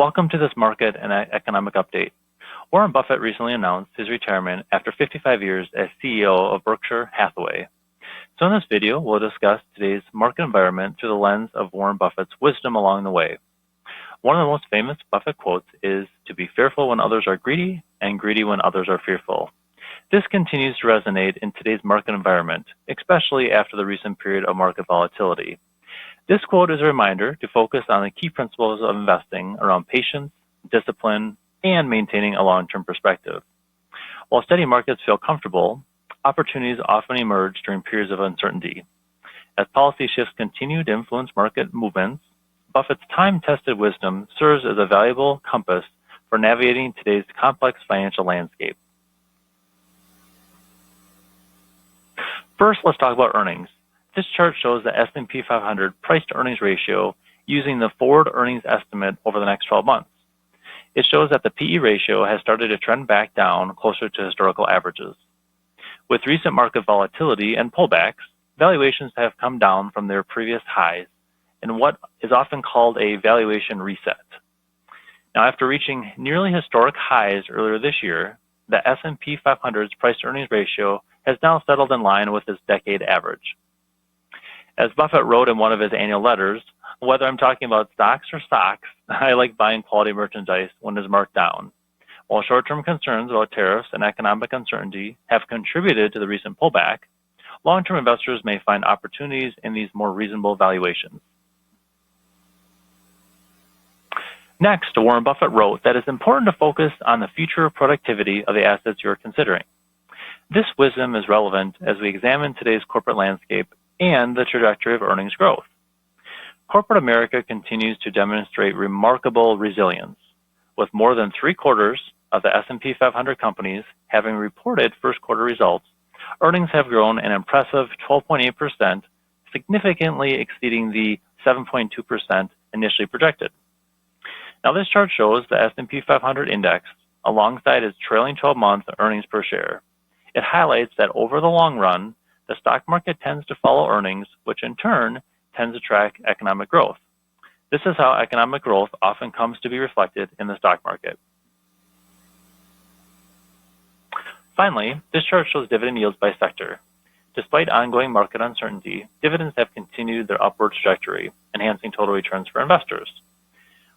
Welcome to this market and economic update. Warren Buffett recently announced his retirement after 55 years as CEO of Berkshire Hathaway. So in this video, we'll discuss today's market environment through the lens of Warren Buffett's wisdom along the way. One of the most famous Buffett quotes is, "To be fearful when others are greedy, and greedy when others are fearful." This continues to resonate in today's market environment, especially after the recent period of market volatility. This quote is a reminder to focus on the key principles of investing around patience, discipline, and maintaining a long-term perspective. While steady markets feel comfortable, opportunities often emerge during periods of uncertainty. As policy shifts continue to influence market movements, Buffett's time-tested wisdom serves as a valuable compass for navigating today's complex financial landscape. First, let's talk about earnings. This chart shows the S&P 500 price-to-earnings ratio using the forward earnings estimate over the next 12 months. It shows that the PE ratio has started to trend back down closer to historical averages. With recent market volatility and pullbacks, valuations have come down from their previous highs in what is often called a valuation reset. Now, after reaching nearly historic highs earlier this year, the S&P 500's price-to-earnings ratio has now settled in line with its decade average. As Buffett wrote in one of his annual letters, "Whether I'm talking about stocks or socks, I like buying quality merchandise when it's marked down." While short-term concerns about tariffs and economic uncertainty have contributed to the recent pullback, long-term investors may find opportunities in these more reasonable valuations. Next, Warren Buffett wrote that it's important to focus on the future productivity of the assets you're considering. This wisdom is relevant as we examine today's corporate landscape and the trajectory of earnings growth. Corporate America continues to demonstrate remarkable resilience, with more than 3/4 of the S&P 500 companies having reported first quarter results. Earnings have grown an impressive 12.8%, significantly exceeding the 7.2% initially projected. Now, this chart shows the S&P 500 index alongside its trailing 12-month earnings per share. It highlights that over the long run, the stock market tends to follow earnings, which in turn tends to track economic growth. This is how economic growth often comes to be reflected in the stock market. Finally, this chart shows dividend yields by sector. Despite ongoing market uncertainty, dividends have continued their upward trajectory, enhancing total returns for investors.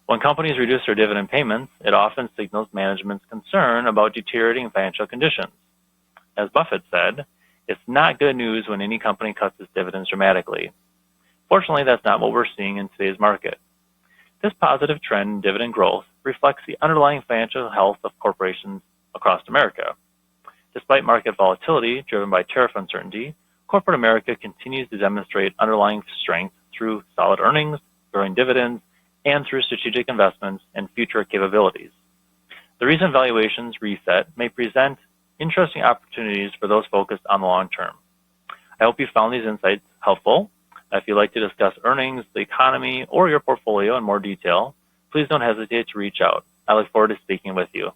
When companies reduce their dividend payments, it often signals management's concern about deteriorating financial conditions. As Buffett said, "It's not good news when any company cuts its dividends dramatically." Fortunately, that's not what we're seeing in today's market. This positive trend in dividend growth reflects the underlying financial health of corporations across America. Despite market volatility driven by tariff uncertainty, corporate America continues to demonstrate underlying strength through solid earnings, growing dividends, and through strategic investments and future capabilities. The recent valuations reset may present interesting opportunities for those focused on the long term. I hope you found these insights helpful. If you'd like to discuss earnings, the economy, or your portfolio in more detail, please don't hesitate to reach out. I look forward to speaking with you.